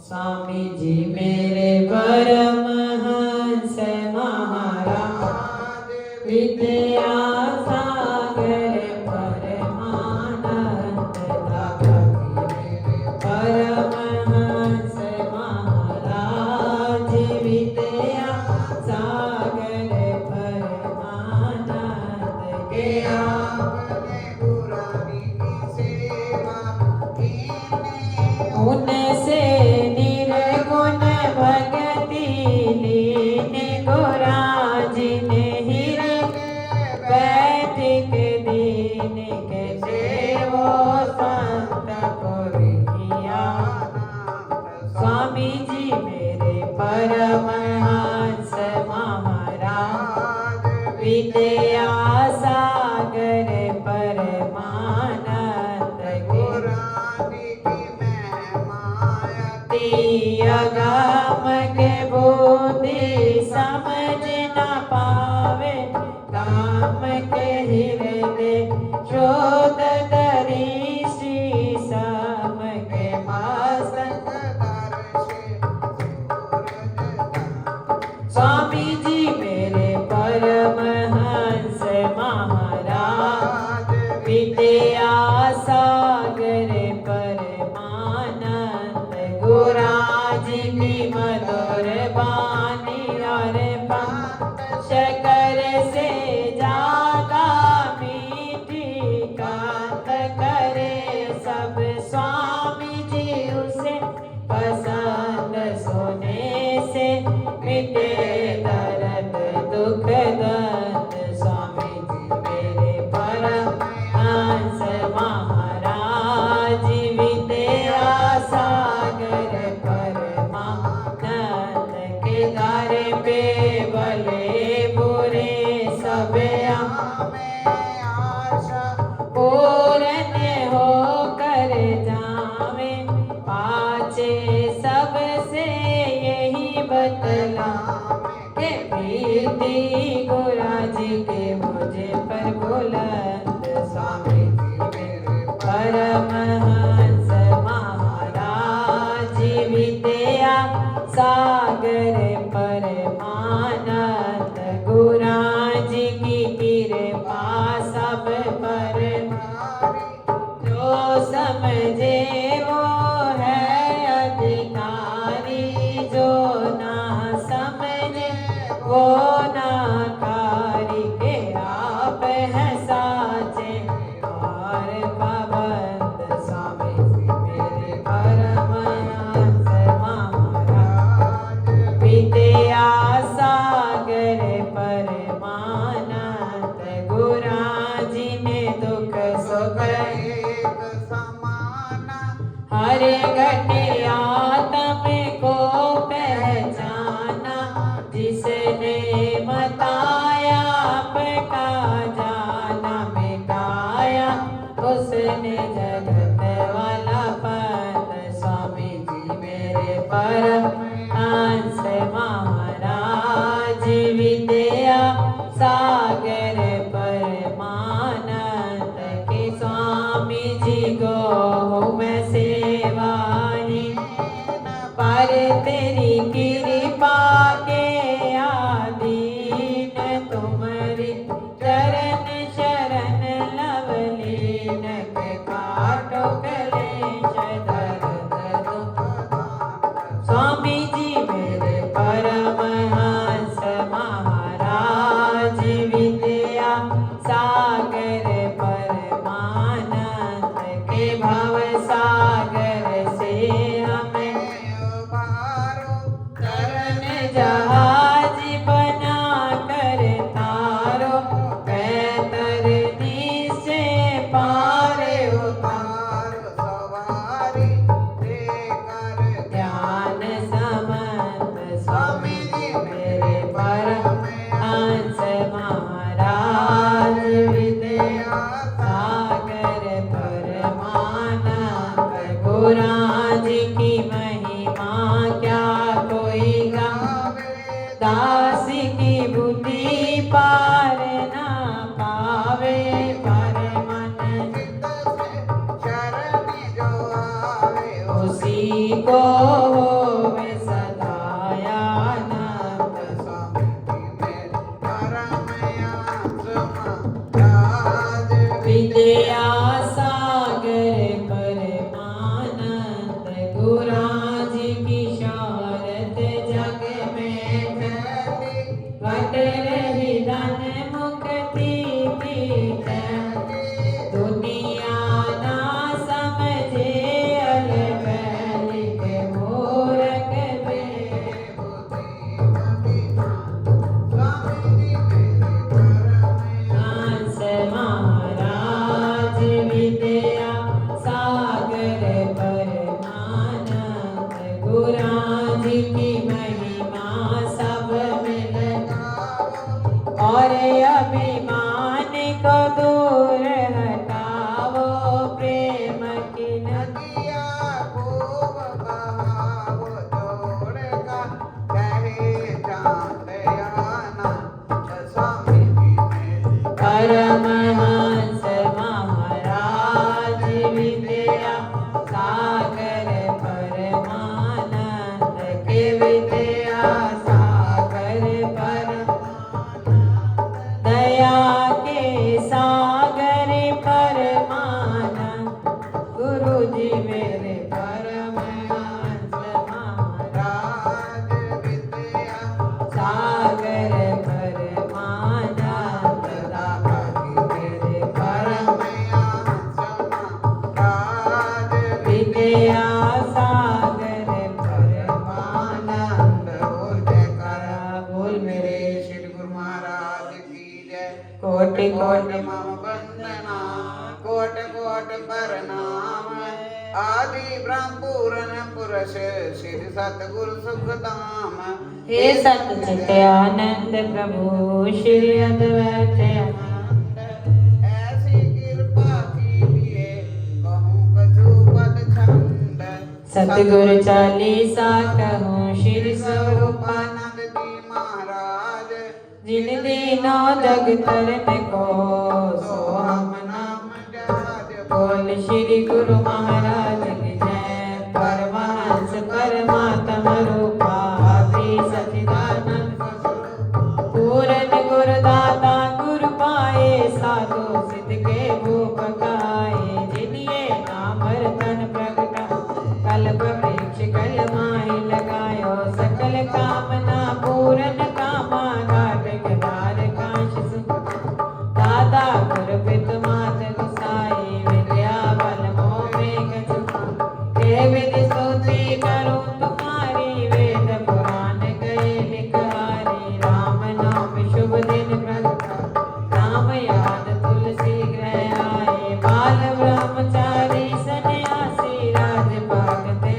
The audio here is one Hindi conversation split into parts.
स्वामी जी मेरे परमहंस महाराज विद्या सागर परमानंद दाता परमहंस महाराज विद्या सागर परमानंद के आपने गुरानी की सेवा उनसे निर्गुण भक्ति लीन गुराज ने बैठिक दीन के सेवो संत को किया स्वामी जी मेरे परमहंस महाराज विद्या सागर परमानंद गुरानी की महिमा अगम के बोधि समझ न पावे काम के हृदय शोध दरीशी सम के मस्तक स्वामी जी मेरे परमहंस महाराज विद्या सागर परमानंद गुराज की मधुर बानी और शकर से जागा मीठी कांत करे सब स्वामी जी उसे पसंद सोने से मिटे दर्द दुख दर्द स्वामी जी मेरे परमहंस महाराज विद्या सागर परमानंद के दर पे भले बुरे सब पूर्ण हो कर जावे पाचे सबसे यही बतला के प्रीति गुराज के मुझे पर बुलंद स्वामी जी मेरे परमहंस महाराज विद्या सागर परमानंद गुराज की कृपा सब पर जो समझे वो है अधिकारी जो ना समझे वो ना कारी के आप है साचे और पाबंद स्वामी जी मेरे परमहंस महाराज विद्या सागर परमानंद गुराज ने दुख सुख एक समाना हर घटिया तम को पहचाना जिसने बताया आपका जाना मिटाया उसने जगत वाला पद स्वामी जी मेरे परमहंस महाराज विद्या सागर परमानंद के स्वामी जी को मैं सेवाही पर तेरी कृपा के आधीन तुम्हारी चरण शरण लवलीन के काटो कलेश दर्द दुख स्वामी जी मेरे परमहंस महाराज विद्या सागर परमानंद के भव सागर से हमें तरन जहाज बना कर तारो तरनी से पार उतार सवारी देकर ध्यान समझ जी को होवे सदायानंद। विद्या सागर परमानंद गुराज की शौरत जग में फैली। वट रही धन मुक्ति की फैली। दुनिया ना समझे अलबैली के मूरख में। हंस महाराज विद्या सागर परमानंद गुराज की महिमा सब में लगाओ। और अभिमान को दूर हटाओ। प्रेम की नदिया परमहंस महाराज विद्या सागर परमानंद के विद्या सागर परमानंद। दया के सागर परमानंद गुरु जी मेरे परमहंस महाराज विद्या सागर परमानंद। विद्या सागर परमानंद। बोल जयकारा बोल मेरे श्री गुरु महाराज की जय। कोटि कोटि मम वंदना कोट कोट प्रणाम। आदि ब्रह्म पूरन पुरुष श्री सतगुरु सुखधाम। हे सत चित आनंद प्रभु श्री अद्वैत आनंद। ऐसी कृपा कीजिए कहूँ कछु पद छंद। सतगुरु चालीसा कहूँ श्री स्वरूपानंद। आनंद जी महाराज जिन दीनों जग तरन को सो हम नाम जहाज बोल श्री गुरु महाराज की जय। परमहंस परमात्मा रूपा आदि सच्चिदानंद पूरन गुरुदाता गुरु पाए साधु सिद्ध के भूप गाए। जिनिए नाम रतन प्रगटा कल्प वृक्ष कल माहि लगायो। सकल कामना पूरन कामा घाट के द्वार काश सुख। दादा गुरु पितु मात गुसाई विद्या बल मोह में गजुमा। हे विधि स्तुति करूं तुम्हारी वेद पुराण गए लिखारी। राम नाम शुभ दिन प्रगटा राम याद तुलसी ग्रह आए। बाल ब्रह्मचारी सन्यासी राजपाग ते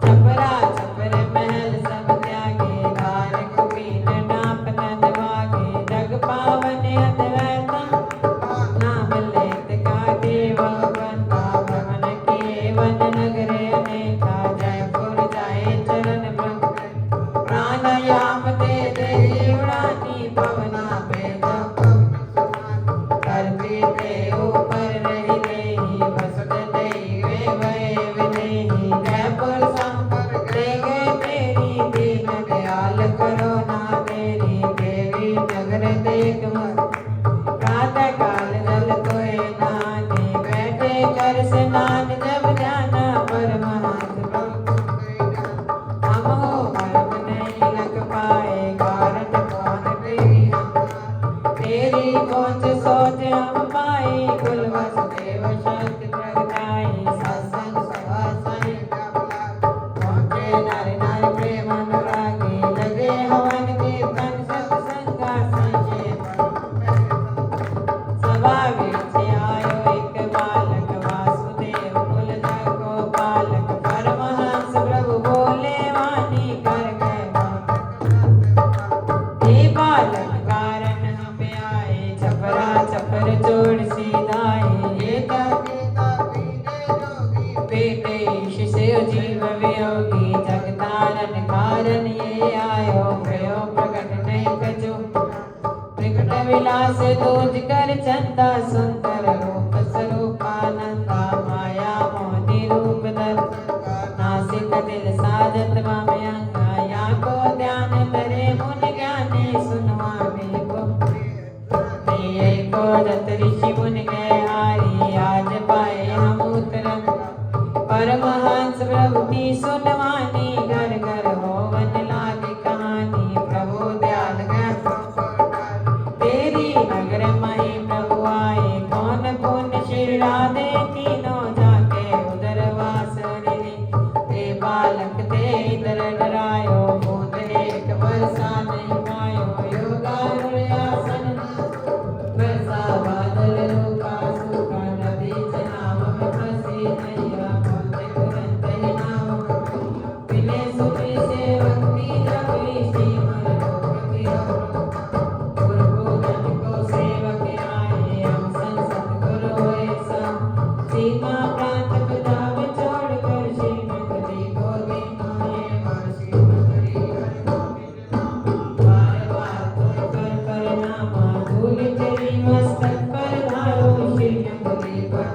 छपरा छपर महल सब त्यागे। धार कुबीर नाप नंद भागे। जग पावन अद्वैता नाम लेत का देव बंदा। भवन केवन नगरे अनेका जयपुर जाए चरण प्रभु। प्राणायाम दे दे उड़ानी पवना वेद धरती के ऊपर रही देही वसुध देवे वै विदेही। जयपुर संपर दे गए तेरी दीन दयाल करो ना तेरी। देवी नगर देख प्रातः काल जल कोय नाने। बैठे कर स्नान जब जाना परमहंस प्रभु। हम हो भरम नहीं लग पाए कारण कौन तेरी हम। तेरी पहुँच सोच हम पाए कुल वसुदेव शक्ति प्रगटाई। सत्संग सभा साई पहुँचे नर नारी प्रेम अनुरागी। लगे हवन कीर्तन सत्संगा संक्षेप। सभा बीच आयो एक बालक वासुदेव कुल जग को पालक। परमहंस प्रभु बोले वाणी कर गए हे बालक कारण हम आए। छपरा छपर चोर सीधाए। ये बेटे ईश से जीव वियोगी। जगतारण कारण ये आयो। भयो प्रकट नहीं कछु प्रकट विलास दूज कर चंदा। सुंदर रूप स्वरूपानंदा माया मोह निरूप रूप धर नासिक दिल साजत वामे अंगा या को ध्यान धरे मुन ज्ञानी सुनवावे को ये को दत ऋषि मुन गए हारी आज पाए हम उतरन परमहंस प्रभु की सुनवानी घर घर होवन लागे कहानी प्रभु दयाल तेरी नगर मही प्रभु आए कौन पुण्य श्री राधे तीनों जाके उधर वास रे ते बालक ते इधर डरायो बूंद एक वर्षा नहीं पायो योगासन वर्षा बादल रूपा सूखा नदी चनाव में फंसी नैया पहुंचे तुरंत ही नाव मिले सुनी सेवक की जगली श्रीमल लोक की सीमा प्रांत पिता में छोड़ कर श्रीमती को देना ये वासी मगरी बार बार तुम कर परिणामा धूल तेरी मस्तक पर धारो श्रीमती पर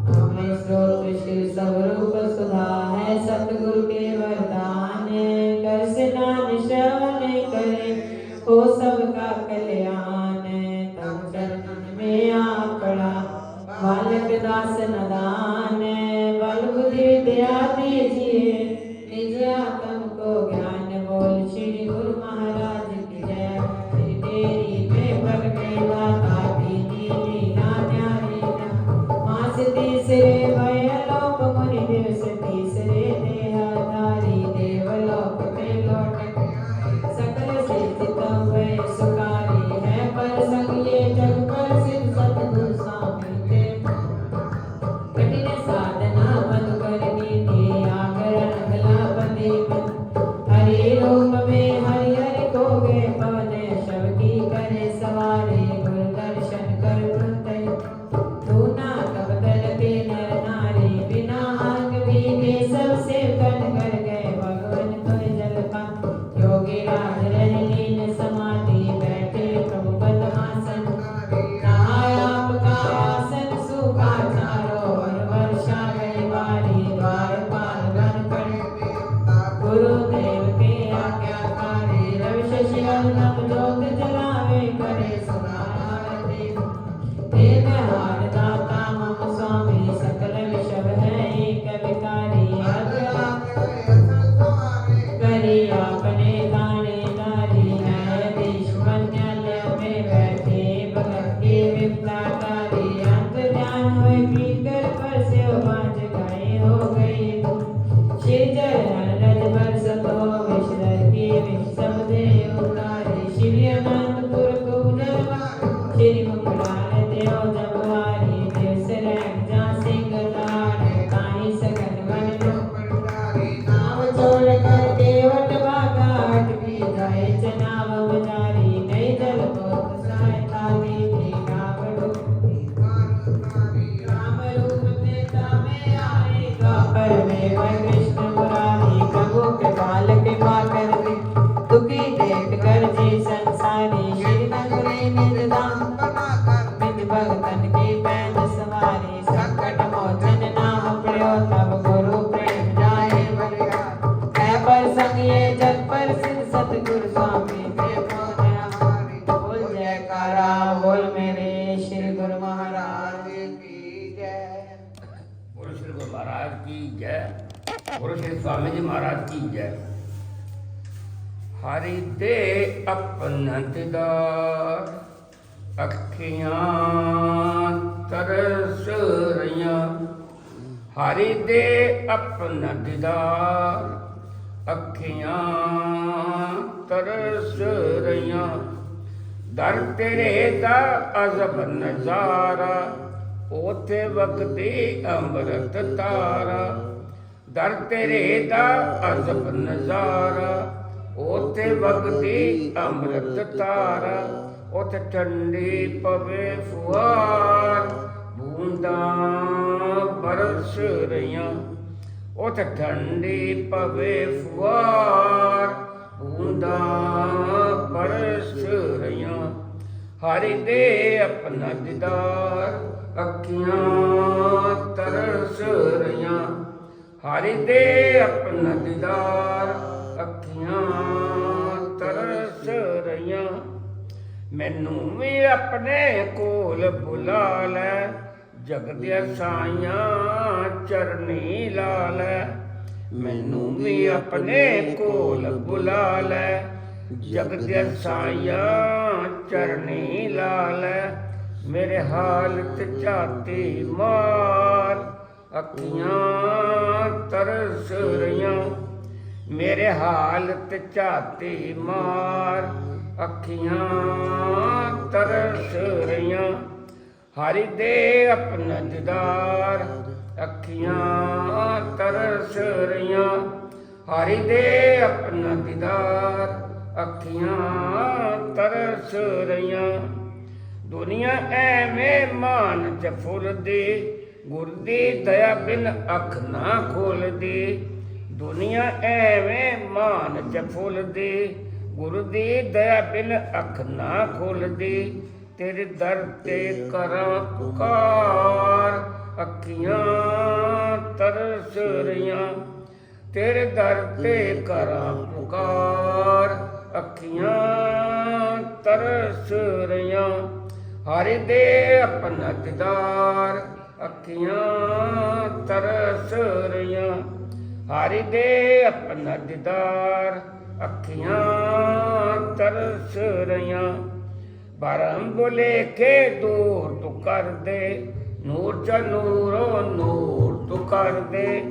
हमें स्रोत श्री स्वरूप सुधा है सतगुरु के वरदान कर स्नान श्रवण करे हो सबका कल्याण तब चरण में आ पड़ा बालक दास नदान बल बुद्धि विद्या दीजिए निज आत्म को ज्ञान बोल श्री गुरु महाराज की जय श्री तेरी में प्रगटे दाता दीनी लीला न्यारी मास तीसरे भयलोक मुनि दिवस तीसरे देहधारी देवलोक में लौट सकल से चितम वे सुकारी है पर संग ये जग पर सिद्ध सतगुरु स्वामी के कठिन साधना मधुकर नीति आगरण अगला बंदे मन हरि रूप में हरि हरि को गे पवन शव की करे सवारी गुरु दर्शन कर तुरंत तू ना कब दल के नर नारी बिना अंग भी के सबसे कन कर गए भगवन तुझ जल पा योगी राज रह लीन समाधि बैठे प्रभु पद्मासन नहाया आपका आसन सूखा चारों ओर वर्षा गई बारी द्वारपाल गण पड़े गुरुदेव के आज्ञाकारी रवि शशि अर्णव ज्योत जलावे करे सुनारती देवहार दाता मम स्वामी सकल विषव है एक विकारी करी आपने थानेदारी न्यायाधीश न्यायालय में बैठे भगत के विपदाकारी अंत ध्यान हुए पीकर पर से बाज गए हो गई श्री जय रज बरस तो विश्वर के विष सब दे उतारे श्री अनंतपुर को जलवा श्री मंगलाल देव जबवारी देव से जा सिंह ताड़ ताई सगन वन नाव छोड़ कर केवट बागा अटकी जाए चनाव बजारी नहीं जल पोत सहायता दीदी नाव डूबी राम रूप देता में आए द्वापर में वह कृष्ण मुरारी प्रभु के बाल के पाकर दे दुखी देख कर जी संसारी श्री नगरी निज धाम निज भगतन की पैद सवारी संकट मोचन नाम प्रयो तब गुरु प्रेम जाए बलिया है पर संग ये जग पर सिद्ध सतगुरु स्वामी के बोल जयकारा बोल मेरे श्री गुरु महाराज की जय गुरु श्री गुरु महाराज की जय गुरु श्री स्वामी जी महाराज की जय हरि दे अपना दीदार अखियां तरस रहियां हरि दे अपना दीदार अखियां तरस रहियां दर तेरे दा अजब नजारा ओथे वगदी अमृत तारा दर तेरे दा अजब नजारा ओथे वगदी अमृत तारा ओथे ठंडी पवे फुआर बूंदा बरस रहियां ओथे ठंडी पवे फुआर बूंदा बरस रहियां हरि दे अपना दीदार ਅੱਖੀਆਂ ਤਰਸ ਰਹੀਆਂ ਹਰਿ ਦੇ ਆਪਣਾ ਦੀਦਾਰ ਅੱਖੀਆਂ ਤਰਸ ਰਹੀਆਂ ਮੈਨੂੰ ਵੀ ਆਪਣੇ ਕੋਲ ਬੁਲਾ ਲੈ ਜਗਤ ਦੀਆਂ ਸਾਈਆਂ ਚਰਨੀ ਲਾ ਲੈ ਮੈਨੂੰ ਵੀ ਆਪਣੇ ਕੋਲ ਬੁਲਾ ਲੈ ਜਗਤ ਦੀਆਂ ਸਾਈਆਂ ਚਰਨੀ ਲਾ ਲੈ ਮੇਰੇ ਹਾਲਤ ਝਾਤੀ ਮਾਰ ਅੱਖੀਆਂ ਤਰਸ ਰਹੀਆਂ ਮੇਰੇ ਹਾਲਤ ਝਾਤੀ ਮਾਰ ਅੱਖੀਆਂ ਤਰਸ ਰਹੀਆਂ ਹਰਿ ਦੇ ਆਪਣਾ ਦੀਦਾਰ ਅੱਖੀਆਂ ਤਰਸ ਰਹੀਆਂ ਹਰਿ ਦੇ ਆਪਣਾ ਦੀਦਾਰ ਅੱਖੀਆਂ ਤਰਸ ਰਹੀਆਂ ਦੁਨੀਆ ਐਵੇਂ ਮਾਨ ਚ ਫੁੱਲਦੀ ਗੁਰ ਦੀ ਦਇਆ ਬਿਨ ਅੱਖ ਨਾ ਖੋਲਦੀ ਦੁਨੀਆ ਐਵੇਂ ਮਾਨ ਚ ਫੁੱਲਦੀ ਗੁਰ ਦੀ ਦਇਆ ਬਿਨ ਅੱਖ ਨਾ ਖੋਲਦੀ ਤੇਰੇ ਦਰ ਤੇ ਕਰਾਂ ਪੁਕਾਰ ਅੱਖੀਆਂ ਤਰਸ ਰਹੀਆਂ ਤੇਰੇ ਦਰ ਤੇ ਕਰਾਂ ਪੁਕਾਰ ਅੱਖੀਆਂ ਤਰਸ ਰਹੀਆਂ ਹਰਿ ਦੇ ਆਪਣਾ ਦੀਦਾਰ ਅੱਖੀਆਂ ਤਰਸ ਰਹੀਆਂ ਹਰਿ ਦੇ ਆਪਣਾ ਦੀਦਾਰ ਅੱਖੀਆਂ ਤਰਸ ਰਹੀਆਂ ਬਰਮ ਬੋਲੇ ਕੇ ਦੂਰ ਤੂੰ ਕਰ ਦੇ ਨੂਰ ਚ ਨੂਰੋ ਨੂਰ ਤੂੰ ਕਰ ਦੇ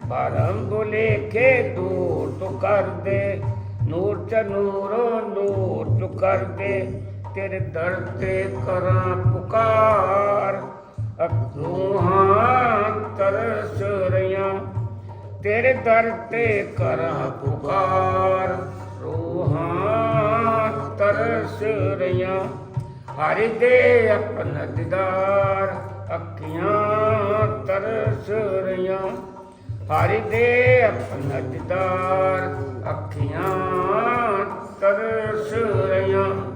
ਬਰਮ ਬੋਲੇ ਕੇ ਦੂਰ ਤੂੰ ਕਰ ਦੇ ਨੂਰ ਚ ਨੂਰੋ ਨੂਰ ਤੂੰ ਕਰ ਦੇ ਤੇਰੇ ਦਰ ਤੇ ਕਰਾਂ ਪੁਕਾਰ ਅੱਖਾਂ ਤਰਸ ਰਹੀਆਂ ਤੇਰੇ ਦਰ ਤੇ ਕਰਾਂ ਪੁਕਾਰ ਰੂਹਾਂ ਤਰਸ ਰਹੀਆਂ ਹਰਿ ਦੇ ਆਪਣਾ ਦੀਦਾਰ ਅੱਖੀਆਂ ਤਰਸ ਰਹੀਆਂ ਹਰਿ ਦੇ ਆਪਣਾ ਦੀਦਾਰ ਅੱਖੀਆਂ ਤਰਸ ਰਹੀਆਂ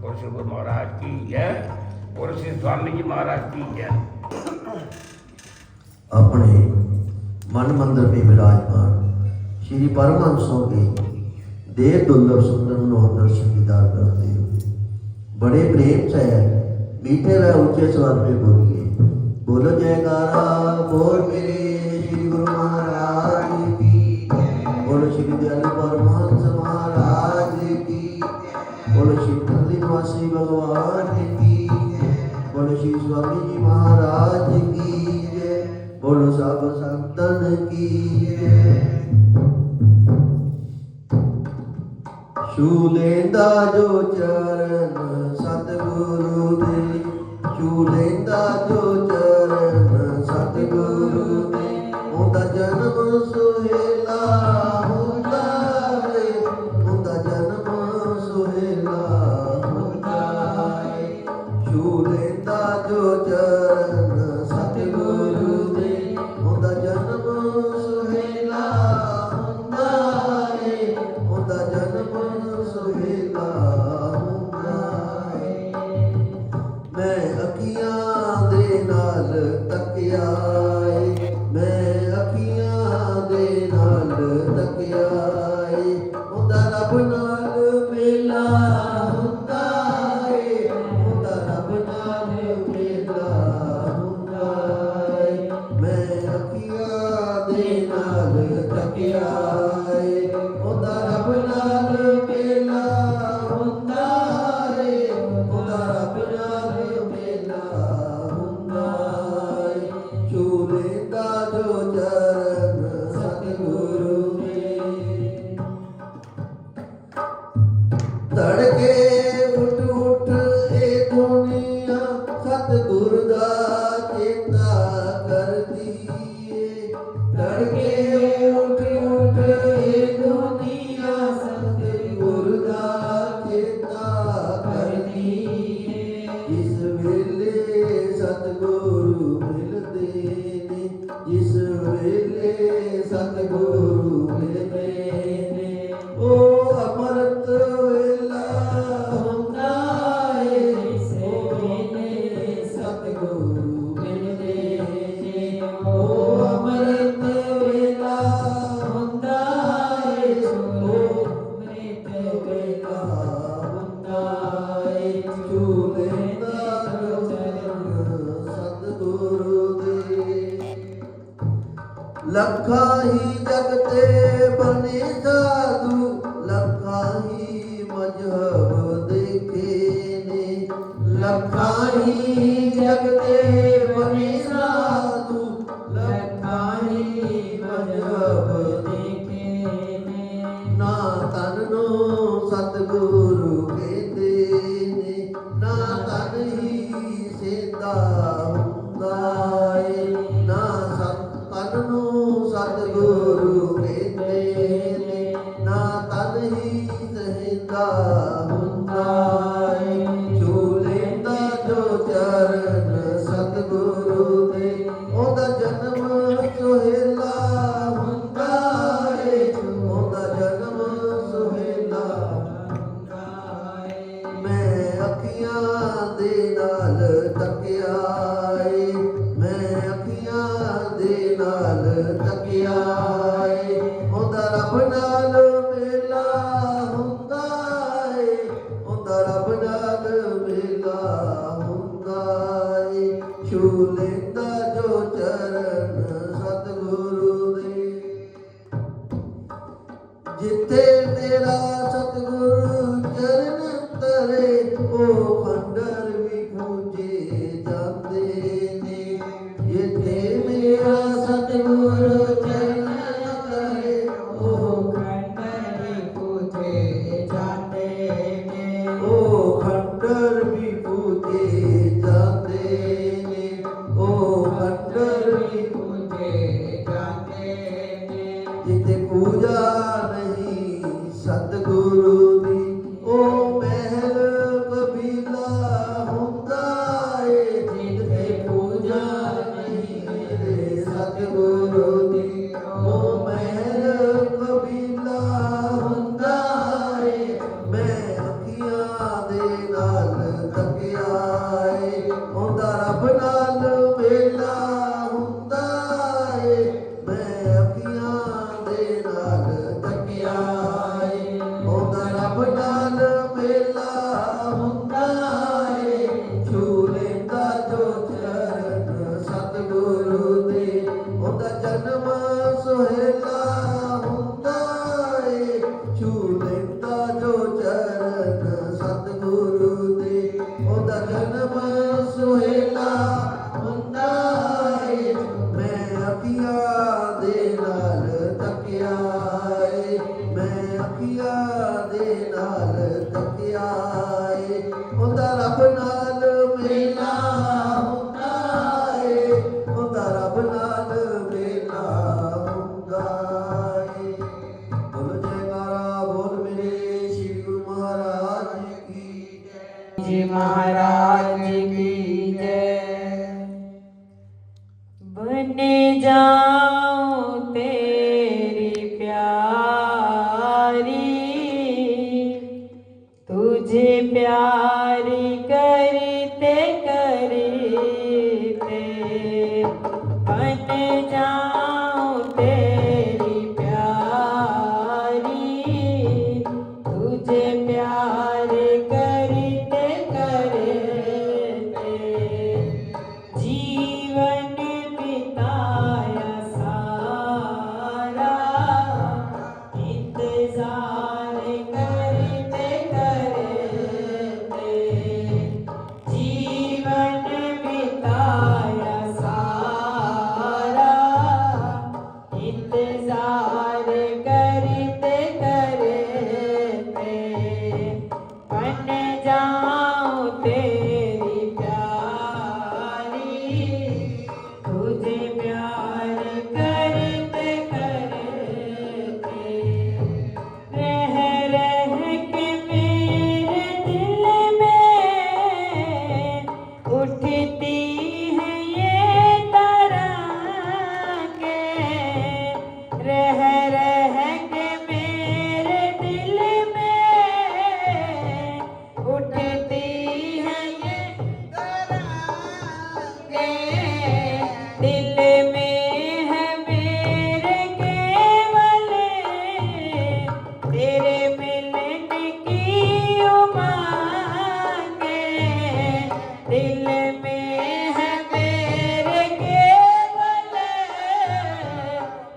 और श्री गुरु महाराज की जय और श्री स्वामी जी महाराज की जय। अपने मन मंदिर में विराजमान श्री परमहंसों के देव दुर्लभ सुंदर मनोहर दर्शन दीदार करते हुए बड़े प्रेम से मीठे व ऊंचे स्वर में बोलिए बोलो जयकारा बोल मेरे श्री गुरु महाराज की बोलो श्री दयालु परमहंस महाराज की बोलो श्री निवासी भगवान की बोलो श्री स्वामी जी महाराज की जय बोलो सब संतन की जय छू लेंदा जो चरण सतगुरु दे छू लेंदा जो चरण सतगुरु दे उनका जन्म सुहेला होता है उनका जन्म सुहेला लेंदा जो चरण सतगुरु दे उनका जन्म सुहेला हुंदा है उनका जन्म सुहेला हुंदा है मैं अखियां दे नाल तकिया मैं अखियां दे नाल तकिया उनका रब नाल मेला हुंदा तड़के उठ उठ ए दुनिया सतगुर दा चेता करदी तड़के उठ उठ ए दुनिया सतगुर दा चेता करदी जिस वेले सतगुरु मिलदे ने जिस वेले सतगुरु मिलदे ने ओ अमृत वेला हुंदा है से वेले सतगुरु ਲੱਖਾਂ ਹੀ ਜਗ ਤੇ ਬਣੇ ਸਾਧੂ, ਲੱਖਾਂ ਹੀ ਮਜ਼ਹਬ ਦੇਖੇ ਨੇ, ਲੱਖਾਂ ਹੀ ਜਗ ਤੇ ਬਣੇ ਸਾਧੂ, ਲੱਖਾਂ ਹੀ ਮਜ਼ਹਬ ਦੇਖੇ ਨੇ। ਨਾ ਤਨ ਨੂੰ ਸਤਿਗੁਰੂ ਕਹਿੰਦੇ ਨੇ, ਨਾ ਤਨ ਹੀ ਸੇਧਾ ਹੁੰਦਾ ਏ, ਨਾ ਤਨ ਨੂੰ ਸਤਿਗੁਰੂ ਕਹਿੰਦੇ ਨੇ, ਨਾ ਤਨ ਹੀ ਸੇਧਾ ਹੁੰਦਾ ਏ। ਛੂ ਲੈਂਦਾ ਜੋ ਚਰਨ ਸਤਿਗੁਰੂ ਦੇ, ਉਹਦਾ ਜਨਮ ਸੁਹੇਲਾ ਹੁੰਦਾ ਏ, ਉਹਦਾ ਜਨਮ ਸੁਹੇਲਾ ਹੁੰਦਾ ਏ। ਮੈਂ ਅੱਖੀਆਂ ਦੇ ਨਾਲ ਤੱਕਿਆ ਏ, ਮੈਂ ਅੱਖੀਆਂ ਦੇ ਨਾਲ ਤੱਕਿਆ ਏ, ਉਹਦਾ ਰੱਬ ਨਾਲ ਮੇਲਾ ਹੁੰਦਾ ਏ, ਉਹਦਾ ਰੱਬ ਨਾਲ ਮੇਲਾ ਹੁੰਦਾ ਏ। ਛੂ ਲੈਂਦਾ ਜੋ ਚਰਨ ਸਤਿਗੁਰੂ ਦੇ, ਜਿੱਥੇ ਮੇਰਾ ਸਤਿਗੁਰੂ ਚਰਨ ਤਰੇ, ਉਹ ਖੰਡਰ ਵੀ ਪੂਜੇ ਜਾਂਦੇ ਨੇ। ਜਿੱਥੇ ਮੇਰਾ ਸਤਿਗੁਰੂ ਚਰਨ ਤਰੇ, ਉਹ ਖੰਡਰ ਵੀ ਪੂਜੇ ਜਾਂਦੇ ਨੇ। ਉਹ ਖੰਡਰ ਵੀ ਪੂਜੇ ਜਾਂਦੇ ਨੇ, ਉਹ ਖੰਡਰ ਵੀ ਪੂਜੇ ਜਾਂਦੇ ਨੇ। ਜਿੱਥੇ ਪੂਜਾ ਨਹੀਂ ਸਤਿਗੁਰੂ ਦੀ, ਉਹ ਮਹਿਲ ਕਬੀਲਾ ਹੁੰਦਾ ਏ। ਜਿੱਥੇ ਪੂਜਾ ਨਹੀਂ ਮੇਰੇ ਸਤਿਗੁਰੂ ਦੀ, ਉਹ ਮਹਿਲ ਕਬੀਲਾ ਹੁੰਦਾ ਏ। ਮੈਂ ਅੱਖੀਆਂ ਦੇ ਨਾਲ ਤੱਕਿਆ ਏ, ਉਹਦਾ ਰੱਬ ਨਾਲ ਮੇਲਾ ਹੁੰਦਾ ਏ। ਮੈਂ ਅੱਖੀਆਂ ਦੇ ਨਾਲ ਤੱਕਿਆ ਏ, ਉਹਦਾ ਰੱਬ ਨਾਲ ਮੇਲਾ ਹੁੰਦਾ ਏ। ਛੂ ਲੈਂਦਾ ਜੋ ਚਰਨ ਸਤਿਗੁਰੂ ਦੇ, ਉਹਦਾ ਜਨਮ ਸੁਹੇਲਾ ਹੁੰਦਾ ਏ। ਛੂ ਲੈਂਦਾ ਜੋ ਚਰਨ ਸਤਿਗੁਰੂ ਦੇ, ਉਹਦਾ ਜਨਮ ਸੁਹੇਲਾ ਹੁੰਦਾ ਏ। ਮੈਂ ਅੱਖੀਆਂ ਦੇ ਨਾਲ ਤੱਕਿਆ ਏ, ਮੈਂ ਅੱਖੀਆਂ ਦੇ ਨਾਲ ਤੱਕਿਆ ਏ, ਉਹਦਾ ਰੱਬ ਨਾਲ ਮੇਲਾ ਹੁੰਦਾ ਏ, ਉਹਦਾ ਰੱਬ ਨਾਲ ਮੇਲਾ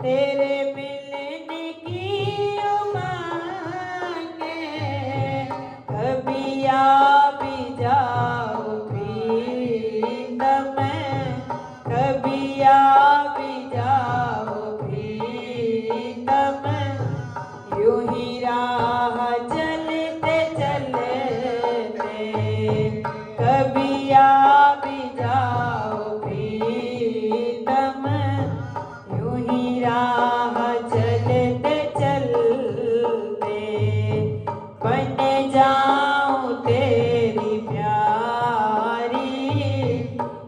तेरे मिलने की उमंग है। कभी आ भी जाओ प्रीतम, कभी आ भी जाओ प्रीतम, यूं ही राह चलते चलते कभी आ भी जाओ प्रीतम, यूं ही राह चलते चलते बन जाऊं तेरी प्यारी,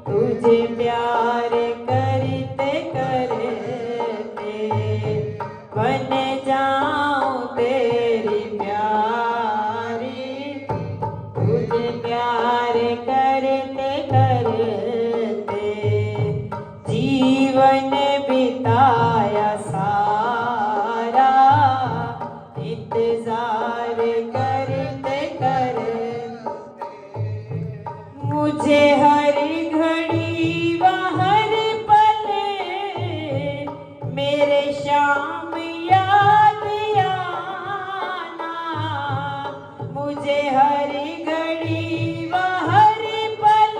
तुझे प्यार करते करते बन जाऊं तेरी प्यारी, तुझे प्यार करते करते जीवन बिताया सारा, इंतजार करते करते मुझे हर घड़ी व हर पल मेरे शाम याद आना, मुझे हर घड़ी व हर पल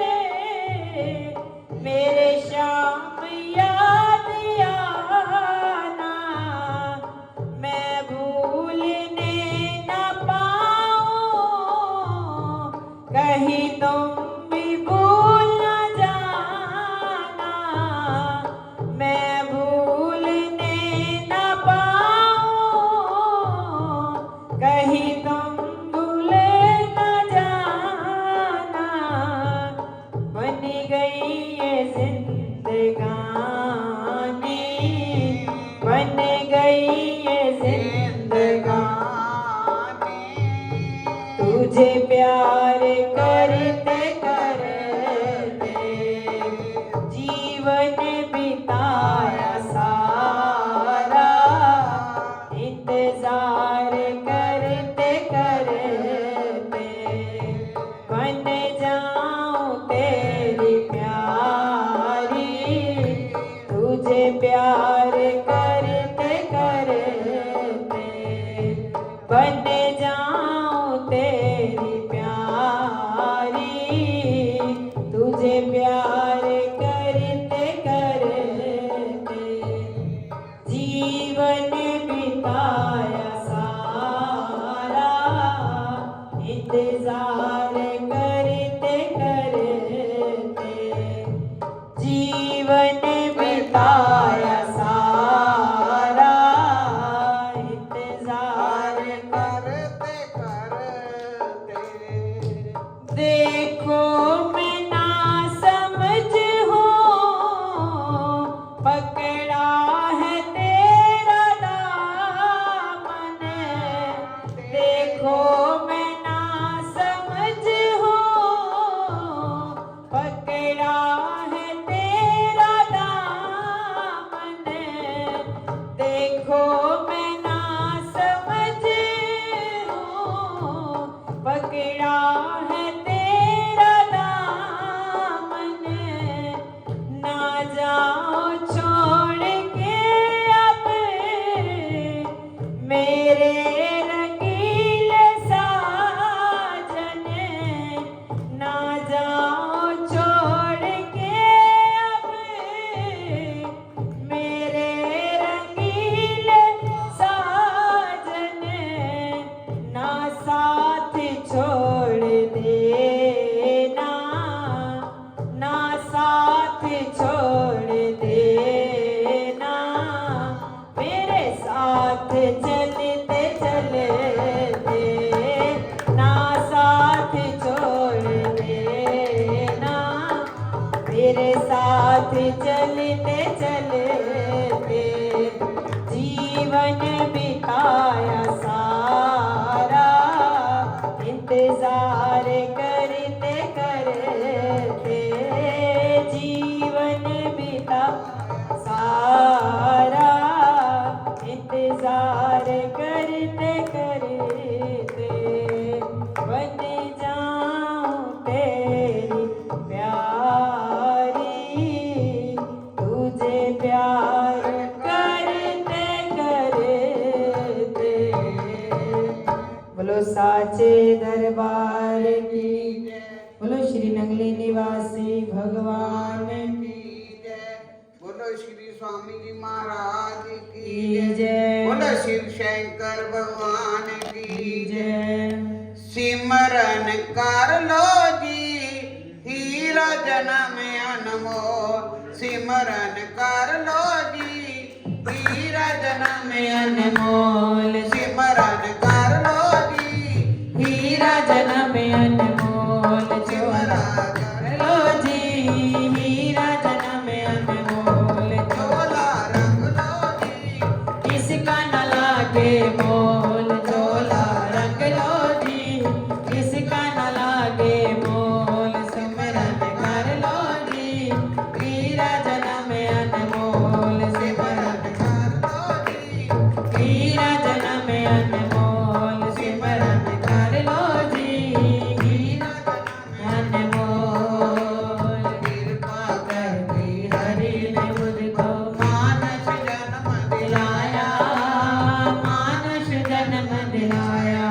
मेरे शाम याद आना, मैं भूलने न पाऊं कहीं तुम भी भूल न जाना, मैं भूलने न पाऊं कहीं तुम भूल न जाना, बन गई ये जिंदगानी, बन गई ये जिंदगानी, तुझे प्यार करते करते जीवन बिताया सारा, इंतजार करते करते बन जाऊं तेरी प्यारी, तुझे प्यार करते करते बन जाऊं तेरी प्यारी, तुझे प्यार करते करते जीवन बिताया सारा, इंतजार करते करते जीवन बिताया सारा, इंतजार करते करते देखो मैं ना समझ हूँ, पकड़ा है तेरा बोलो साचे दरबार की जय बोलो श्री नंगली निवासी भगवान की जय बोलो श्री स्वामी जी महाराज की की जय जय बोलो शिव शंकर भगवान की जय जय सिमरन कर लो जी हीरा जन्म अनमोल सिमरन कर लो जी हीरा जन्म अनमोल सिमरन कर लो जी हीरा जन्म अनमोल सिमरा कर लो जी हीरा जन्म अनमोल चोला रंग लो जी किसका न लागे मोल चोला रंग लो जी किसका न लागे मोल सिमरन कर लो जी हीरा जन्म अनमोल सिमरन कर लो जी हीरा जन्म अनमोल सिमरन कर लो जी हीरा अनमोल कृपा करके हरि ने मुझको मानस जन्म दिलाया मानस जन्म दिलाया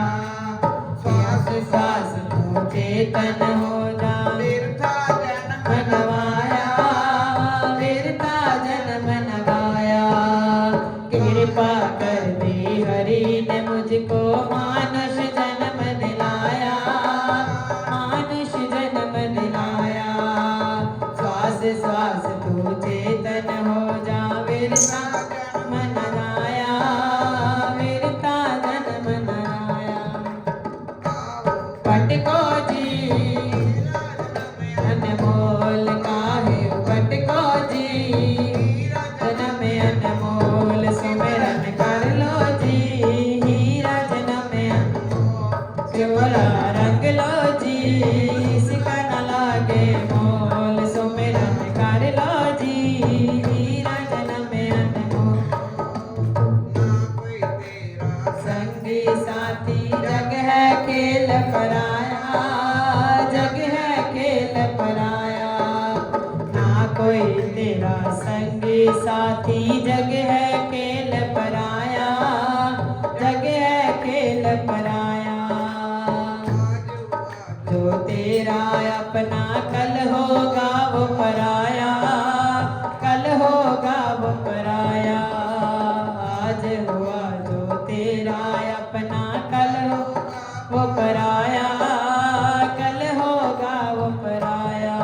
श्वास श्वास तो चेतन हो जा तीर्था जन्म बनवाया वीरता जन्म नवाया कृपा कर दे हरि ने मुझको मानस जन्म दिलाया मानस जन्म दिलाया श्वास श्वास तू चेतन हो जा वीरता जन्म नवाया वीरता जन्म नवाया पटको जी अनमोल काहे पटको जी जन्म अनमोल सिमरन कर लो जी हीरा जन्म अनमोल चोला रंग लो जी इसका न लागे मोल सिमरन कर लो जी हीरा जन्म अनमोल कोई तेरा संगी साथी जग है खेल पराया जग है खेल पराया ना कोई तेरा संगी साथी जग है खेल पराया जग है खेल पराया जो तेरा अपना कल होगा वो पराया कल होगा वो पराया आज हुआ जो तेरा अपना कल हो वो पराया कल होगा वो पराया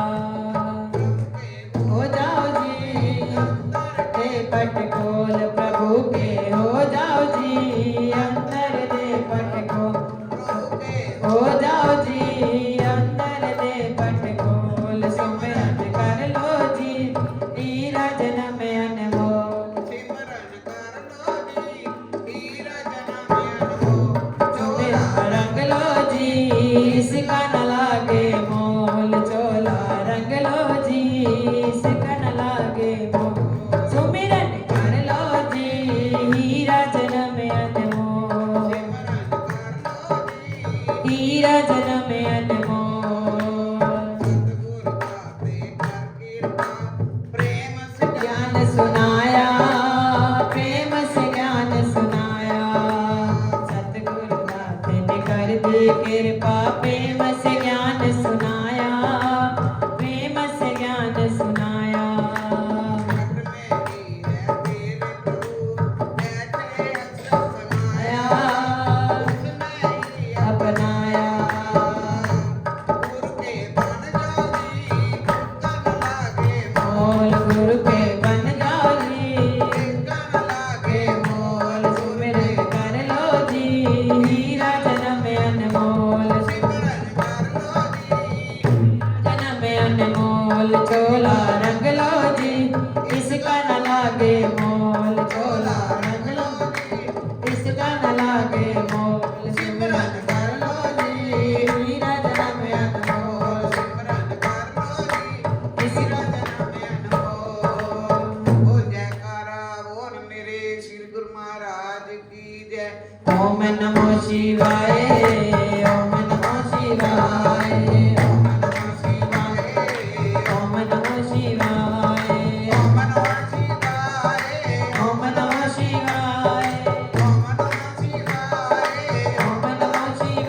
हो जाओ जी दे पट खोल प्रभु के हो जाओ जी अंदर दे पट खोल हो जाओ जी अंदर दे पट खोल सिमरन कर लो जी हीरा जन्म अनमोल सिमरन कर लो जी हीरा जन्म अनमोल चोला रंग लो जी इसका न लागे मोल चोला रंग लो जी इसका न लागे मोल सुमिरन कर लो जी हीरा जन्म अनमोल हीरा जन्म अनमोल सतगुर दाते कर कृपा प्रेम से ज्ञान सुनाया प्रेम से ज्ञान सुनाया सतगुरु दाते ने कर दी कृपा प्रेम से ज्ञान सुनाया प्रेम से ज्ञान सुनाया घट में ही है तेरे प्रभु ऐसे अक्षर समाया आया उसमें ही अपनाया गुरु के बन जाओ जी तन लागे मोल गुरु के बन जाओ जी तन लागे मोल सुमिरन कर लो जी हीरा जन्म अनमोल सिमरन कर लो जी जन्म अनमोल चोला रंग लो जी इसका न लागे मोल चोला रंग लो इसका न लागे मोल सिमरन कर लो जी हीरा जन्म अनमोल सिमरन कर लो जी इसका जन्म अनमोल ओ जयकारा बोल मेरे श्री गुरु महाराज की जय ओम नमो शिवाय ओम नमो शिवाय ओम नमो शिवाय ओम नमो शिवाय ओम नमः शिवाय ओम नमो शिवाय ओम नमः शिवाय ओम नमो शिवाय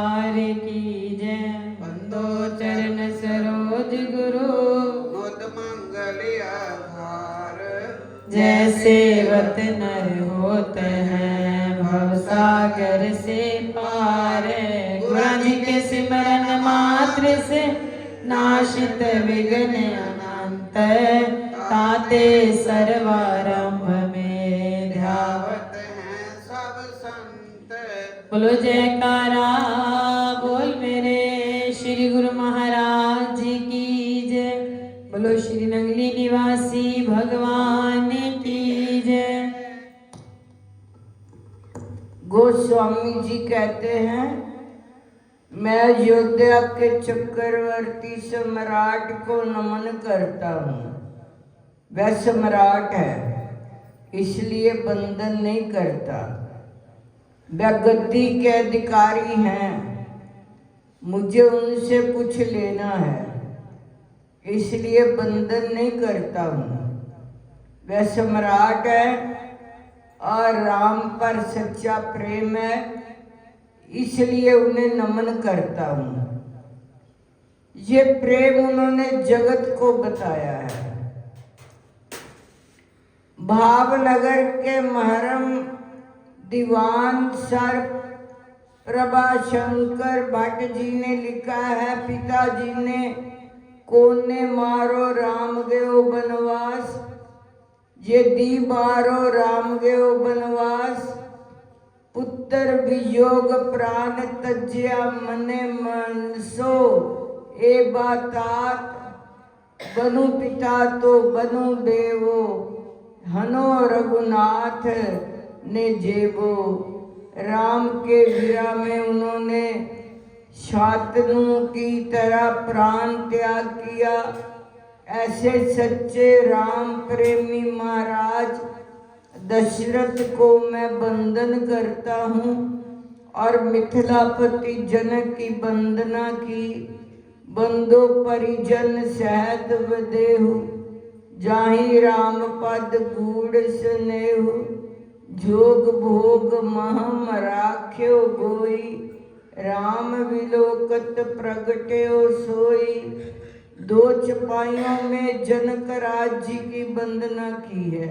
सरकार की जय। बंदो चरण सरोज गुरु मुद मंगल आधार। जैसे वत नर होत हैं भव सागर से पार। गुरु जी के सिमरन मात्र से नाशित विघ्न अनंत। ताते सर्वारंभ में ध्यावत। ध्यावत हैं सब संत। बोलो जयकारा बोल मेरे श्री गुरु महाराज जी की जय। बोलो श्री नंगली निवासी भगवान की जय। गोस्वामी जी कहते हैं, मैं अयोध्या के चक्रवर्ती सम्राट को नमन करता हूँ। वह सम्राट है इसलिए बंधन नहीं करता। वह गद्दी के अधिकारी हैं, मुझे उनसे कुछ लेना है इसलिए बंधन नहीं करता हूँ। वह सम्राट है और राम पर सच्चा प्रेम है इसलिए उन्हें नमन करता हूँ। ये प्रेम उन्होंने जगत को बताया है। भावनगर के महरम दीवान सर प्रभाशंकर भट्ट जी ने लिखा है, पिताजी ने कोने मारो राम गयो बनवास। ये दी बारो राम गयो बनवास। पुत्र वियोग प्राण तज्या मने मनसो ए बातात। बनु पिता तो बनु देवो हनो रघुनाथ ने जेबो। राम के वीरा में उन्होंने शातनु की तरह प्राण त्याग किया। ऐसे सच्चे राम प्रेमी महाराज दशरथ को मैं वंदन करता हूँ और मिथिलापति जनक की वंदना की। बंदो परिजन सहत वदेहु जाहि राम पद गूढ़ स्नेहु। जोग भोग महम राख्यो गोई राम विलोकत प्रगट्यो सोई। दो चपाइयों में जनक राज जी की वंदना की है।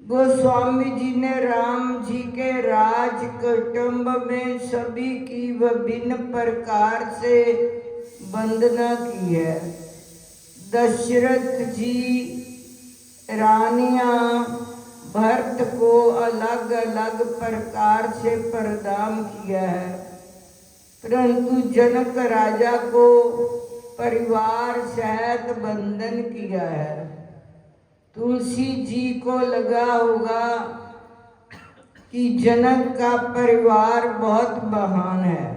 गोस्वामी जी ने राम जी के राज कुटुंब में सभी की विभिन्न प्रकार से वंदना की है। दशरथ जी रानियां भरत को अलग अलग प्रकार से प्रदान किया है, परंतु जनक राजा को परिवार सहित वंदन किया है। तुलसी जी को लगा होगा कि जनक का परिवार बहुत महान है,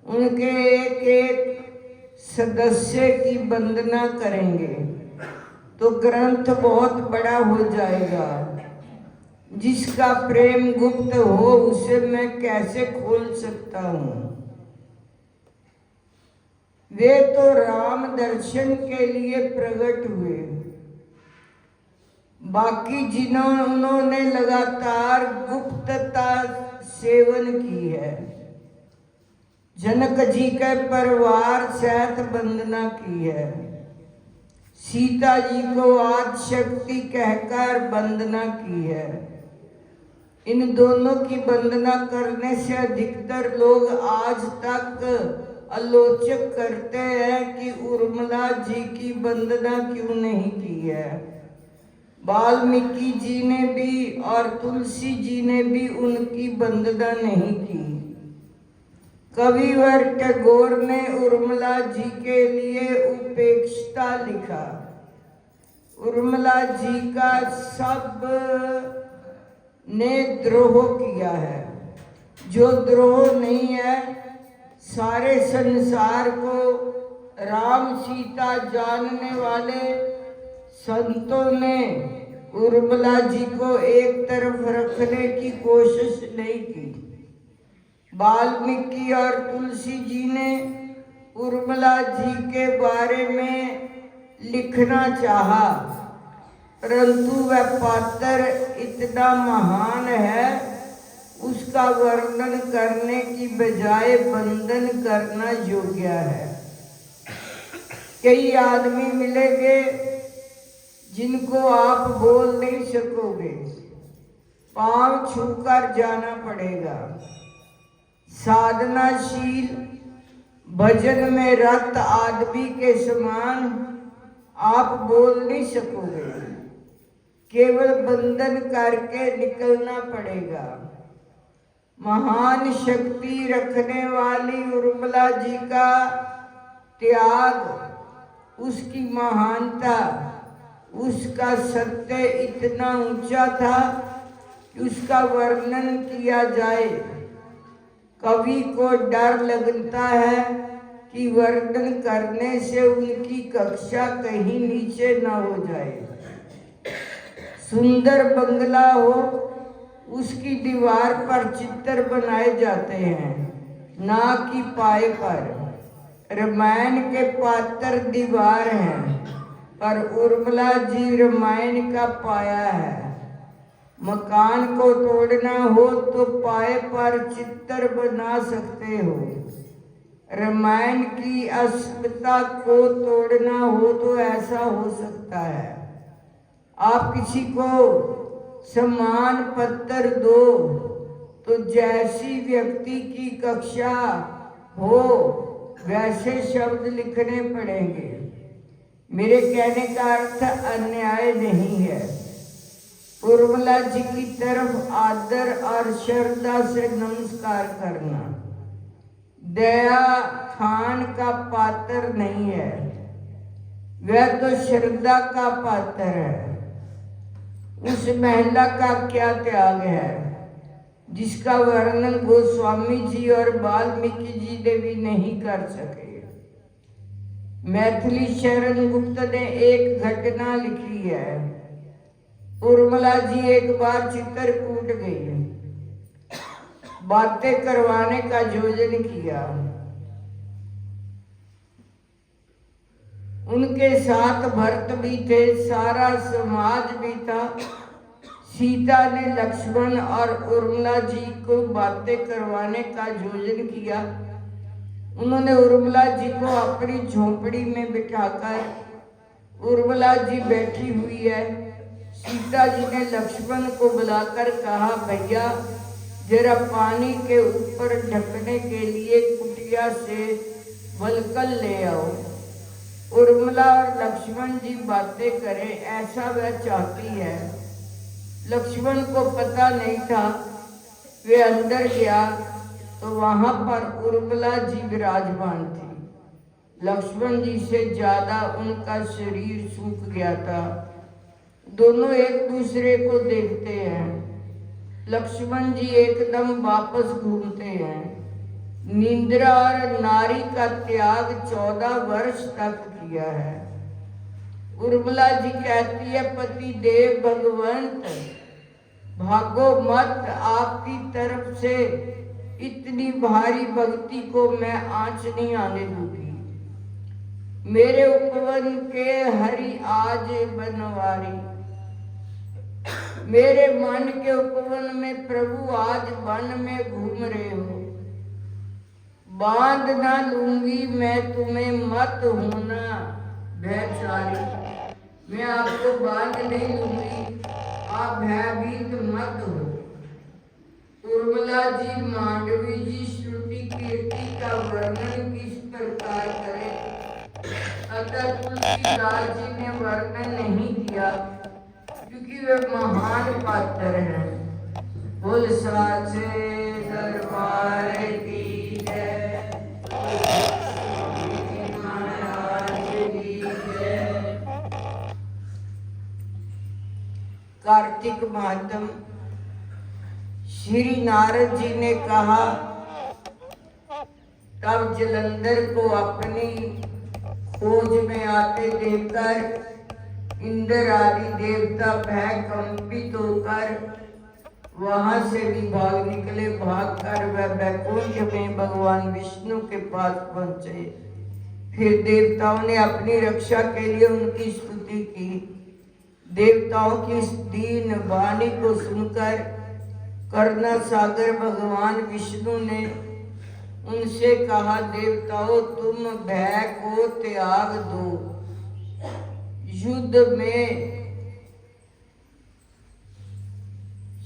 उनके एक एक सदस्य की वंदना करेंगे तो ग्रंथ बहुत बड़ा हो जाएगा। जिसका प्रेम गुप्त हो उसे मैं कैसे खोल सकता हूँ। वे तो राम दर्शन के लिए प्रकट हुए, बाकी उन्होंने लगातार गुप्तता सेवन की है। जनक जी के परिवार सहित वंदना की है। सीता जी को आदि शक्ति कहकर वंदना की है। इन दोनों की वंदना करने से अधिकतर लोग आज तक आलोचक करते हैं कि उर्मिला जी की वंदना क्यों नहीं की है। वाल्मीकि जी ने भी और तुलसी जी ने भी उनकी वंदना नहीं की। कविवर टैगोर ने उर्मिला जी के लिए उपेक्षिता लिखा। उर्मिला जी का सब ने द्रोह किया है। जो द्रोह नहीं है, सारे संसार को राम सीता जानने वाले संतों ने उर्मिला जी को एक तरफ रखने की कोशिश नहीं की। वाल्मीकि और तुलसी जी ने उर्मिला जी के बारे में लिखना चाहा, परंतु वह पात्र इतना महान है, उसका वर्णन करने की बजाय बंधन करना योग्य है। कई आदमी मिलेंगे जिनको आप बोल नहीं सकोगे, पांव छूकर जाना पड़ेगा। साधनाशील भजन में रत आदमी के समान आप बोल नहीं सकोगे, केवल बंधन करके निकलना पड़ेगा। महान शक्ति रखने वाली उर्मिला जी का त्याग, उसकी महानता, उसका सत्य इतना ऊंचा था कि उसका वर्णन किया जाए कवि को डर लगता है कि वर्णन करने से उनकी कक्षा कहीं नीचे न हो जाए। सुंदर बंगला हो, उसकी दीवार पर चित्र बनाए जाते हैं, ना कि पाए पर। रामायण के पात्र दीवार हैं, पर उर्मिला जी रामायण का पाया है। मकान को तोड़ना हो तो पाए पर चित्र बना सकते हो, रामायण की अस्मिता को तोड़ना हो तो ऐसा हो सकता है। आप किसी को सम्मान पत्र दो तो जैसी व्यक्ति की कक्षा हो वैसे शब्द लिखने पड़ेंगे। मेरे कहने का अर्थ अन्याय नहीं है। उर्मिला जी की तरफ आदर और श्रद्धा से नमस्कार करना दया खान का पात्र नहीं है, वह तो श्रद्धा का पात्र है। उस महिला का क्या त्याग है जिसका वर्णन गोस्वामी जी और वाल्मीकि जी ने भी नहीं कर सके। मैथिली शरण गुप्त ने एक घटना लिखी है। उर्मिला जी एक बार चित्रकूट गई, बातें करवाने का योजन किया। उनके साथ भरत भी थे, सारा समाज भी था। सीता ने लक्ष्मण और उर्मिला जी को बातें करवाने का योजन किया। उन्होंने उर्मिला जी को अपनी झोंपड़ी में बिठाकर, उर्मिला जी बैठी हुई है, सीता जी ने लक्ष्मण को बुलाकर कहा, भैया जरा पानी के ऊपर ढकने के लिए कुटिया से वलकल ले आओ। उर्मिला और लक्ष्मण जी बातें करें, ऐसा वह चाहती है। लक्ष्मण को पता नहीं था। वे अंदर गया तो वहां पर उर्मिला जी विराजमान थी। लक्ष्मण जी से ज्यादा उनका शरीर सूख गया था। दोनों एक दूसरे को देखते हैं। लक्ष्मण जी एकदम वापस घूमते हैं। निंद्रा और नारी का त्याग 14 वर्ष तक किया है। उर्मिला जी कहती है, पति देव भगवंत भागो मत, आपकी तरफ से इतनी भारी भक्ति को मैं आंच नहीं आने दूंगी। मेरे उपवन के हरि आज बनवारी, मेरे मन के उपवन में प्रभु आज वन में घूम रहे हो। बांध ना लूंगी मैं तुम्हें, मत होना भयचारी। मैं आपको बांध नहीं लूंगी, आप भयभीत मत हो। उर्मिला जी मांडवी जी श्रुति कीर्ति का वर्णन किस प्रकार करें। अतः तुलसीदास जी ने वर्णन नहीं किया क्योंकि वे महान पात्र हैं। बोल साचे दरबार की जय, कार्तिक मातम। श्री नारद जी ने कहा, तब जलंधर को अपनी खोज में आते देखकर इंद्र आदि देवता भय कंपित होकर वहां से भी भाग निकले। भागकर वह वैकुंठ में भगवान विष्णु के पास पहुंचे। फिर देवताओं ने अपनी रक्षा के लिए उनकी स्तुति की। देवताओं की इस दीन वाणी को सुनकर करुणा सागर भगवान विष्णु ने उनसे कहा, देवताओं तुम भय को त्याग दो, युद्ध में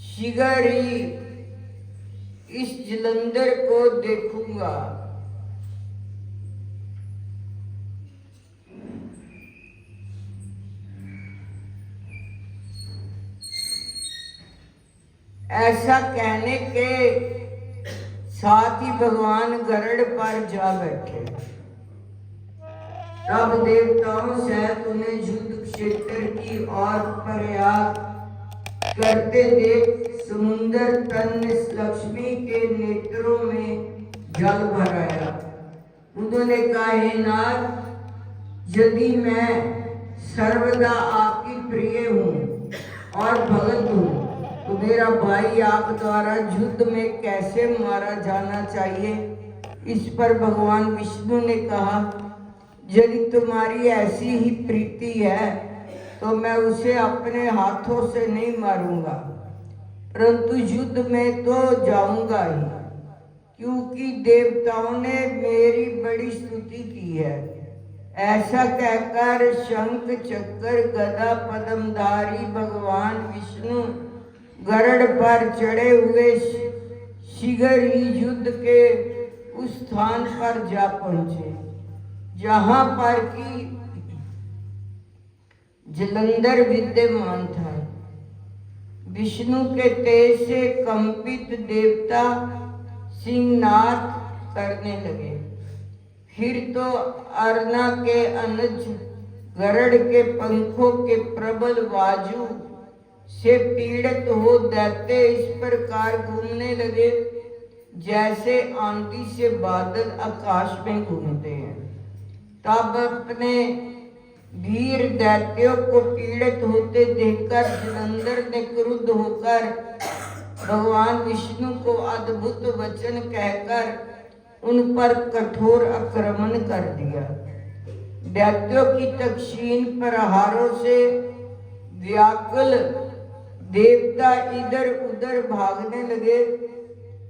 शीघ्र ही इस जलंधर को देखूंगा। ऐसा कहने के साथ ही भगवान गरुड़ पर जा बैठे। तब देवताओं सहित उन्हें युद्ध क्षेत्र की ओर प्रयाग करते देख समुद्र तन लक्ष्मी के नेत्रों में जल भर आया। उन्होंने कहा, हे नाथ, यदि मैं सर्वदा आपकी प्रिय हूँ और भगत हूँ तो मेरा भाई आप द्वारा युद्ध में कैसे मारा जाना चाहिए। इस पर भगवान विष्णु ने कहा, यदि तुम्हारी ऐसी ही प्रीति है तो मैं उसे अपने हाथों से नहीं मारूंगा, परंतु युद्ध में तो जाऊंगा ही, क्योंकि देवताओं ने मेरी बड़ी स्तुति की है। ऐसा कहकर शंख चक्र गदा पद्मधारी भगवान विष्णु गरुड़ पर चढ़े हुए शीघ्र ही युद्ध के उस स्थान पर जा पहुंचे जहां पर की जलंधर विद्यमान था। विष्णु के तेज से कंपित देवता सिंहनाद करने लगे। फिर तो अरना के अनुज गरुड़ के पंखों के प्रबल वायु से पीड़ित हो दैत्य इस प्रकार घूमने लगे जैसे आंधी से बादल आकाश में घूमते हैं। तब अपने वीर दैत्यों को पीड़ित होते देखकर जलंधर ने क्रुद्ध होकर भगवान विष्णु को अद्भुत वचन कहकर उन पर कठोर आक्रमण कर दिया। दैत्यों की तक्षीण प्रहारों से व्याकुल देवता इधर उधर भागने लगे।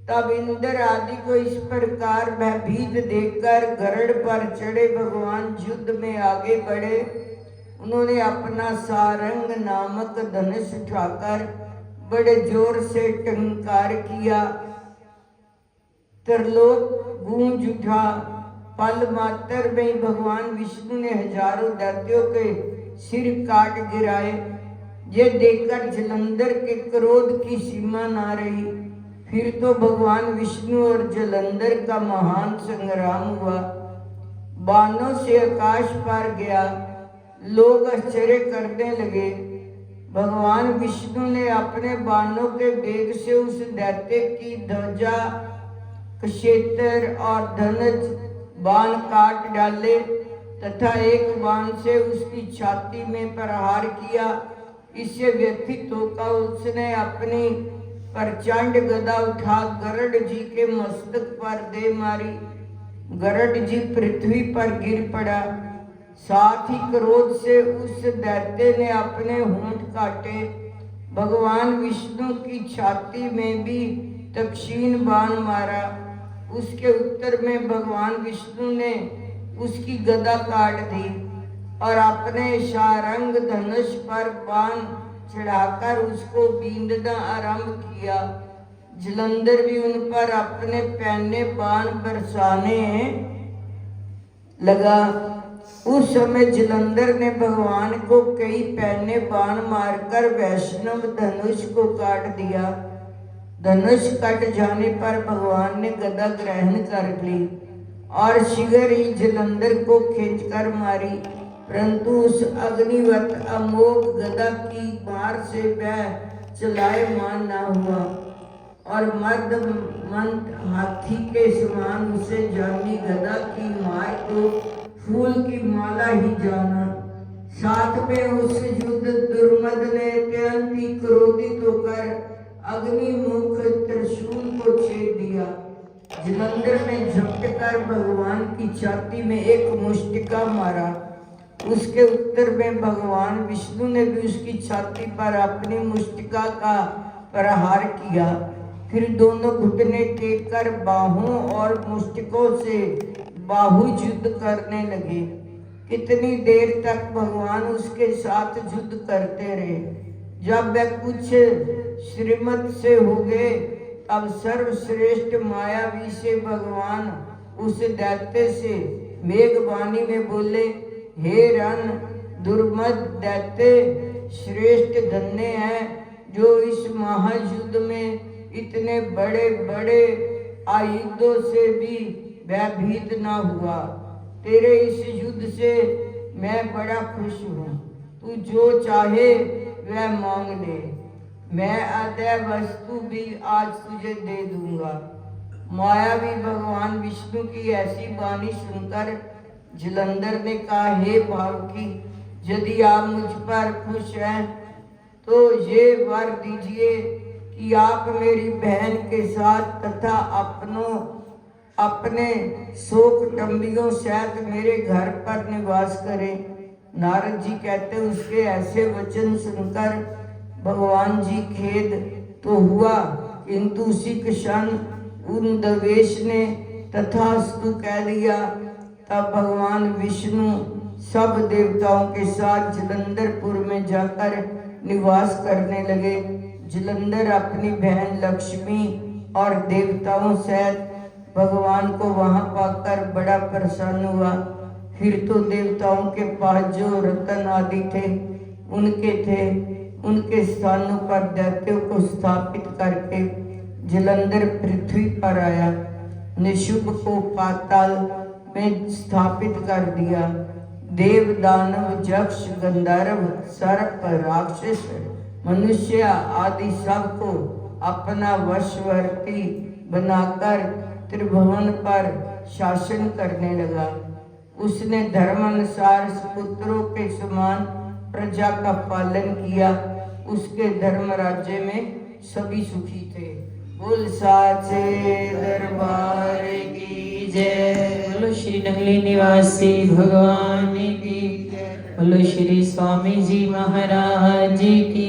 तब इंद्र आदि को इस प्रकार भयभीत देखकर गरुड़ पर चढ़े भगवान युद्ध में आगे बढ़े। उन्होंने अपना सारंग नामक धनुष उठाकर बड़े जोर से टंकार किया। त्रिलोक गूंज उठा। पल मात्र में भगवान विष्णु ने हजारों दैत्यों के सिर काट गिराए। ये देखकर जलंधर के क्रोध की सीमा ना रही। फिर तो भगवान विष्णु और जलंधर का महान संग्राम हुआ। बाणों से आकाश पार गया। लोग आश्चर्य करने लगे। भगवान विष्णु ने अपने बाणों के वेग से उस दैत्य की ध्वजा, क्षेत्र और धनुष बाण काट डाले तथा एक बाण से उसकी छाती में प्रहार किया। इससे व्यथित होकर उसने अपनी प्रचंड गदा उठा गरुड़ जी के मस्तक पर दे मारी। गरुड़ जी पृथ्वी पर गिर पड़ा। साथ ही क्रोध से उस दैत्य ने अपने होंठ काटे। भगवान विष्णु की छाती में भी तक्षीण बाण मारा। उसके उत्तर में भगवान विष्णु ने उसकी गदा काट दी और अपने सारंग धनुष पर बाण चढ़ाकर उसको बींधना आरंभ किया। जलंधर भी उन पर अपने पैने बाण बरसाने लगा। उस समय जलंधर ने भगवान को कई पैने बाण मारकर वैष्णव धनुष को काट दिया। धनुष कट जाने पर भगवान ने गदा ग्रहण कर ली और शीघ्र ही जलंधर को खींचकर मारी, परंतु उस अग्निवत अमोघ गदा की मार से वह चलायमान न हुआ और मर्दमंत हाथी के समान उसे जानी गदा की मार को फूल की माला ही जाना। साथ में उस युद्ध दुर्मद ने अत्यंत ही क्रोधित होकर अग्निमुख त्रिशूल को छेद दिया। जलंधर ने झपटकर भगवान की छाती में एक मुष्टिका मारा। उसके उत्तर में भगवान विष्णु ने भी उसकी छाती पर अपनी मुष्टिका का प्रहार किया। फिर दोनों घुटने टेक कर बाहों और मुष्टिकों से बाहु युद्ध करने लगे। कितनी देर तक भगवान उसके साथ युद्ध करते रहे। जब वह कुछ श्रीमत से हो गए तब सर्वश्रेष्ठ मायावी से भगवान उस दैत्य से मेघवाणी में बोले, हे रण दुर्मद दैत्य, श्रेष्ठ धन्य है जो इस महायुद्ध में इतने बड़े बड़े आयुधों से भी भयभीत न हुआ। तेरे इस युद्ध से मैं बड़ा खुश हूँ। तू जो चाहे वह मांग ले, मैं अदय वस्तु भी आज तुझे दे दूंगा। मायावी भगवान विष्णु की ऐसी वाणी सुनकर जलंधर ने कहा, हे भावकी, यदि आप मुझ पर खुश हैं तो ये वर दीजिए कि आप मेरी बहन के साथ तथा अपने 100 कुटुंबियों सहित मेरे घर पर निवास करें। नारद जी कहते, उसके ऐसे वचन सुनकर भगवान जी खेद तो हुआ, किंतु उसी क्षण उन दवेश ने तथास्तु कह दिया। तब भगवान विष्णु सब देवताओं के साथ जलंधरपुर में जाकर निवास करने लगे। जलंधर अपनी बहन लक्ष्मी और देवताओं सहित भगवान को वहां पाकर बड़ा प्रसन्न हुआ। फिर तो देवताओं के पास जो रतन आदि थे उनके स्थानों पर दैत्यों को स्थापित करके जलंधर पृथ्वी पर आया। निशुभ को पाताल में स्थापित कर दिया। देव दानव यक्ष गंधर्व सर्प राक्षस मनुष्य आदि सबको अपना वशवर्ती बनाकर त्रिभुवन पर शासन करने लगा। उसने धर्मानुसार पुत्रों के समान प्रजा का पालन किया। उसके धर्म राज्य में सभी सुखी थे। बोल साचे दरबार की जय। बोलो श्री नगली निवासी भगवान की जय। बोलो श्री स्वामी जी महाराज की